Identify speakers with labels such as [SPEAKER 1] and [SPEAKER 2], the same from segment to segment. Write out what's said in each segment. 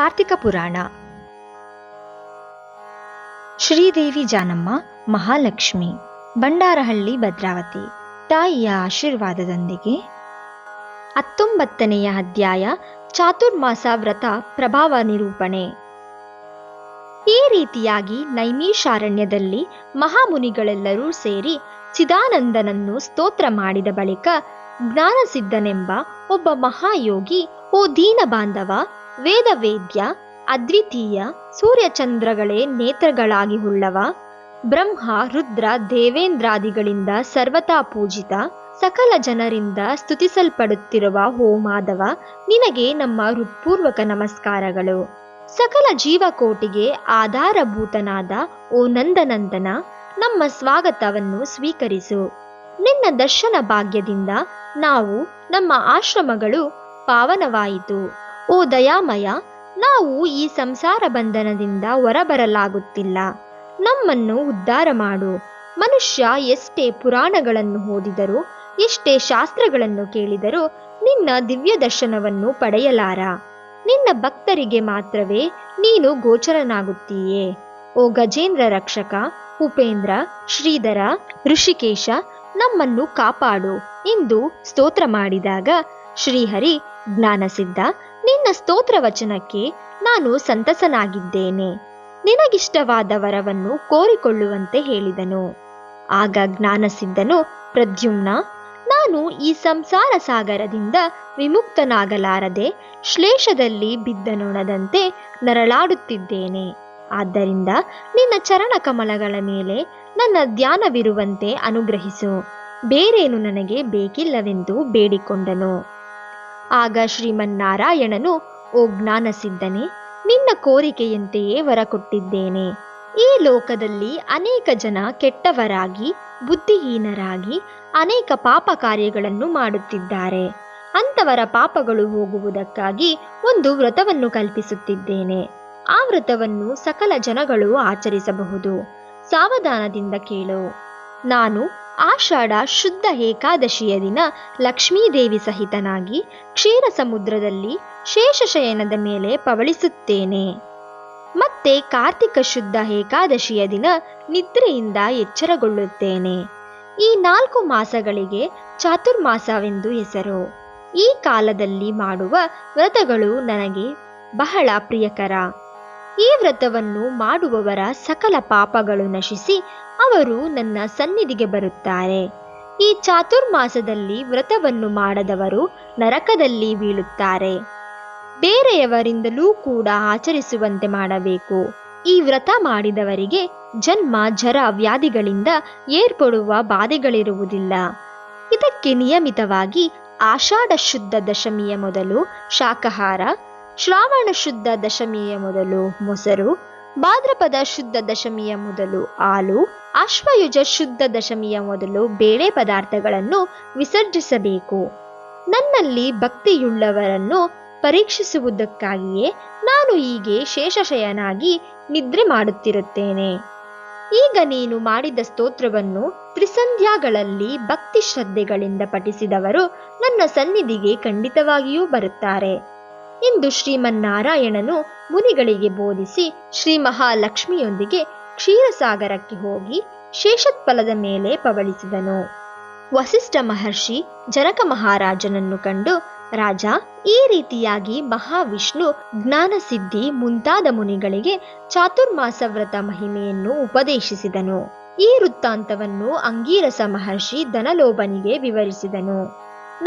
[SPEAKER 1] ಕಾರ್ತಿಕ ಪುರಾಣ. ಶ್ರೀದೇವಿ ಜಾನಮ್ಮ ಮಹಾಲಕ್ಷ್ಮಿ, ಬಂಡಾರಹಳ್ಳಿ ಭದ್ರಾವತಿ. ತಾಯಿಯ ಆಶೀರ್ವಾದದೊಂದಿಗೆ 19ನೆಯ ಅಧ್ಯಾಯ ಚಾತುರ್ಮಾಸ ವ್ರತ ಪ್ರಭಾವ ನಿರೂಪಣೆ. ಈ ರೀತಿಯಾಗಿ ನೈಮಿಷಾರಣ್ಯದಲ್ಲಿ ಮಹಾಮುನಿಗಳೆಲ್ಲರೂ ಸೇರಿ ಚಿದಾನಂದನನ್ನು ಸ್ತೋತ್ರ ಮಾಡಿದ ಬಳಿಕ ಜ್ಞಾನಸಿದ್ಧನೆಂಬ ಒಬ್ಬ ಮಹಾಯೋಗಿ, ಓ ದೀನ ಬಾಂಧವ, ವೇದವೇದ್ಯ, ಅದ್ವಿತೀಯ, ಸೂರ್ಯಚಂದ್ರಗಳೇ ನೇತ್ರಗಳಾಗಿ ಉಳ್ಳವ, ಬ್ರಹ್ಮ ರುದ್ರ ದೇವೇಂದ್ರಾದಿಗಳಿಂದ ಸರ್ವತಾ ಪೂಜಿತ, ಸಕಲ ಜನರಿಂದ ಸ್ತುತಿಸಲ್ಪಡುತ್ತಿರುವ ಓ ಮಾಧವ, ನಿನಗೆ ನಮ್ಮ ಹೃತ್ಪೂರ್ವಕ ನಮಸ್ಕಾರಗಳು. ಸಕಲ ಜೀವಕೋಟಿಗೆ ಆಧಾರಭೂತನಾದ ಓ ನಂದನಂದನ, ನಮ್ಮ ಸ್ವಾಗತವನ್ನು ಸ್ವೀಕರಿಸು. ನಿನ್ನ ದರ್ಶನ ಭಾಗ್ಯದಿಂದ ನಾವು, ನಮ್ಮ ಆಶ್ರಮಗಳು ಪಾವನವಾಯಿತು. ಓ ದಯಾಮಯ, ನಾವು ಈ ಸಂಸಾರ ಬಂಧನದಿಂದ ಹೊರಬರಲಾಗುತ್ತಿಲ್ಲ. ನಮ್ಮನ್ನು ಉದ್ಧಾರ ಮಾಡು. ಮನುಷ್ಯ ಎಷ್ಟೇ ಪುರಾಣಗಳನ್ನು ಓದಿದರೂ, ಎಷ್ಟೇ ಶಾಸ್ತ್ರಗಳನ್ನು ಕೇಳಿದರೂ ನಿನ್ನ ದಿವ್ಯ ದರ್ಶನವನ್ನು ಪಡೆಯಲಾರ. ನಿನ್ನ ಭಕ್ತರಿಗೆ ಮಾತ್ರವೇ ನೀನು ಗೋಚರನಾಗುತ್ತೀಯೇ. ಓ ಗಜೇಂದ್ರ ರಕ್ಷಕ, ಉಪೇಂದ್ರ, ಶ್ರೀಧರ, ಋಷಿಕೇಶ, ನಮ್ಮನ್ನು ಕಾಪಾಡು ಎಂದು ಸ್ತೋತ್ರ ಮಾಡಿದಾಗ ಶ್ರೀಹರಿ, ಜ್ಞಾನಸಿದ್ಧ, ನಿನ್ನ ಸ್ತೋತ್ರ ವಚನಕ್ಕೆ ನಾನು ಸಂತಸನಾಗಿದ್ದೇನೆ. ನಿನಗಿಷ್ಟವಾದ ವರವನ್ನು ಕೋರಿಕೊಳ್ಳುವಂತೆ ಹೇಳಿದನು. ಆಗ ಜ್ಞಾನಸಿದ್ಧನು, ಪ್ರದ್ಯುಮ್ನ, ನಾನು ಈ ಸಂಸಾರ ಸಾಗರದಿಂದ ವಿಮುಕ್ತನಾಗಲಾರದೆ ಶ್ಲೇಷದಲ್ಲಿ ಬಿದ್ದ ನೊಣದಂತೆ ನರಳಾಡುತ್ತಿದ್ದೇನೆ. ಆದ್ದರಿಂದ ನಿನ್ನ ಚರಣ ಕಮಲಗಳ ಮೇಲೆ ನನ್ನ ಧ್ಯಾನವಿರುವಂತೆ ಅನುಗ್ರಹಿಸು. ಬೇರೇನು ನನಗೆ ಬೇಕಿಲ್ಲವೆಂದು ಬೇಡಿಕೊಂಡನು. ಆಗ ಶ್ರೀಮನ್ನಾರಾಯಣನು, ಓ ಜ್ಞಾನಸಿದ್ಧನೇ, ನಿನ್ನ ಕೋರಿಕೆಯಂತೆಯೇ ವರ ಕೊಟ್ಟಿದ್ದೇನೆ. ಈ ಲೋಕದಲ್ಲಿ ಅನೇಕ ಜನ ಕೆಟ್ಟವರಾಗಿ, ಬುದ್ಧಿಹೀನರಾಗಿ ಅನೇಕ ಪಾಪ ಕಾರ್ಯಗಳನ್ನು ಮಾಡುತ್ತಿದ್ದಾರೆ. ಅಂಥವರ ಪಾಪಗಳು ಹೋಗುವುದಕ್ಕಾಗಿ ಒಂದು ವ್ರತವನ್ನು ಕಲ್ಪಿಸುತ್ತಿದ್ದೇನೆ. ಆ ವ್ರತವನ್ನು ಸಕಲ ಜನಗಳು ಆಚರಿಸಬಹುದು. ಸಾವಧಾನದಿಂದ ಕೇಳು. ನಾನು ಆಷಾಢ ಶುದ್ಧ ಏಕಾದಶಿಯ ದಿನ ಲಕ್ಷ್ಮೀದೇವಿ ಸಹಿತನಾಗಿ ಕ್ಷೀರ ಸಮುದ್ರದಲ್ಲಿ ಶೇಷಶಯನದ ಮೇಲೆ ಪವಳಿಸುತ್ತೇನೆ. ಮತ್ತೆ ಕಾರ್ತಿಕ ಶುದ್ಧ ಏಕಾದಶಿಯ ದಿನ ನಿದ್ರೆಯಿಂದ ಎಚ್ಚರಗೊಳ್ಳುತ್ತೇನೆ. ಈ 4 ಮಾಸಗಳಿಗೆ ಚಾತುರ್ಮಾಸವೆಂದು ಹೆಸರು. ಈ ಕಾಲದಲ್ಲಿ ಮಾಡುವ ವ್ರತಗಳು ನನಗೆ ಬಹಳ ಪ್ರಿಯಕರ. ಈ ವ್ರತವನ್ನು ಮಾಡುವವರ ಸಕಲ ಪಾಪಗಳು ನಶಿಸಿ ಅವರು ನನ್ನ ಸನ್ನಿಧಿಗೆ ಬರುತ್ತಾರೆ. ಈ ಚಾತುರ್ಮಾಸದಲ್ಲಿ ವ್ರತವನ್ನು ಮಾಡದವರು ನರಕದಲ್ಲಿ ಬೀಳುತ್ತಾರೆ. ಬೇರೆಯವರಿಂದಲೂ ಕೂಡ ಆಚರಿಸುವಂತೆ ಮಾಡಬೇಕು. ಈ ವ್ರತ ಮಾಡಿದವರಿಗೆ ಜನ್ಮ ಜರ ವ್ಯಾಧಿಗಳಿಂದ ಏರ್ಪಡುವ ಬಾಧೆಗಳಿರುವುದಿಲ್ಲ. ಇದಕ್ಕೆ ನಿಯಮಿತವಾಗಿ ಆಷಾಢ ಶುದ್ಧ ದಶಮಿಯ ಮೊದಲು ಶಾಕಾಹಾರ, ಶ್ರಾವಣ ಶುದ್ಧ ದಶಮಿಯ ಮೊದಲು ಮೊಸರು, ಭಾದ್ರಪದ ಶುದ್ಧ ದಶಮಿಯ ಮೊದಲು ಹಾಲು, ಅಶ್ವಯುಜ ಶುದ್ಧ ದಶಮಿಯ ಮೊದಲು ಬೇಳೆ ಪದಾರ್ಥಗಳನ್ನು ವಿಸರ್ಜಿಸಬೇಕು. ನನ್ನಲ್ಲಿ ಭಕ್ತಿಯುಳ್ಳವರನ್ನು ಪರೀಕ್ಷಿಸುವುದಕ್ಕಾಗಿಯೇ ನಾನು ಹೀಗೆ ಶೇಷಶಯನಾಗಿ ನಿದ್ರೆ ಮಾಡುತ್ತಿರುತ್ತೇನೆ. ಈಗ ನೀನು ಮಾಡಿದ ಸ್ತೋತ್ರವನ್ನು ತ್ರಿಸಂಧ್ಯಾಗಳಲ್ಲಿ ಭಕ್ತಿ ಶ್ರದ್ಧೆಗಳಿಂದ ಪಠಿಸಿದವರು ನನ್ನ ಸನ್ನಿಧಿಗೆ ಖಂಡಿತವಾಗಿಯೂ ಬರುತ್ತಾರೆ ಎಂದು ಶ್ರೀಮನ್ನಾರಾಯಣನು ಮುನಿಗಳಿಗೆ ಬೋಧಿಸಿ ಶ್ರೀ ಮಹಾಲಕ್ಷ್ಮಿಯೊಂದಿಗೆ ಕ್ಷೀರಸಾಗರಕ್ಕೆ ಹೋಗಿ ಶೇಷತ್ಫಲದ ಮೇಲೆ ಪವಳಿಸಿದನು. ವಸಿಷ್ಠ ಮಹರ್ಷಿ ಜನಕ ಮಹಾರಾಜನನ್ನು ಕಂಡು, ರಾಜ, ಈ ರೀತಿಯಾಗಿ ಮಹಾವಿಷ್ಣು ಜ್ಞಾನಸಿದ್ಧಿ ಮುಂತಾದ ಮುನಿಗಳಿಗೆ ಚಾತುರ್ಮಾಸ ವ್ರತ ಮಹಿಮೆಯನ್ನು ಉಪದೇಶಿಸಿದನು. ಈ ವೃತ್ತಾಂತವನ್ನು ಅಂಗೀರಸ ಮಹರ್ಷಿ ಧನಲೋಭನಿಗೆ ವಿವರಿಸಿದನು.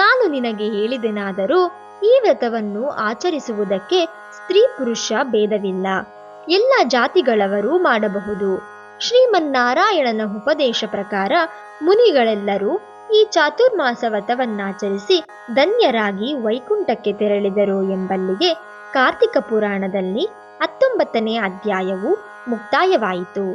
[SPEAKER 1] ನಾನು ನಿನಗೆ ಹೇಳಿದೆನಾದರೂ ಈ ವ್ರತವನ್ನು ಆಚರಿಸುವುದಕ್ಕೆ ಸ್ತ್ರೀ ಪುರುಷ ಭೇದವಿಲ್ಲ. ಎಲ್ಲ ಜಾತಿಗಳವರು ಮಾಡಬಹುದು. ಶ್ರೀಮನ್ನಾರಾಯಣನ ಉಪದೇಶ ಪ್ರಕಾರ ಮುನಿಗಳೆಲ್ಲರೂ ಈ ಚಾತುರ್ಮಾಸ ವ್ರತವನ್ನಾಚರಿಸಿ ಧನ್ಯರಾಗಿ ವೈಕುಂಠಕ್ಕೆ ತೆರಳಿದರು ಎಂಬಲ್ಲಿಗೆ ಕಾರ್ತಿಕ ಪುರಾಣದಲ್ಲಿ 19ನೇ ಅಧ್ಯಾಯವು ಮುಕ್ತಾಯವಾಯಿತು.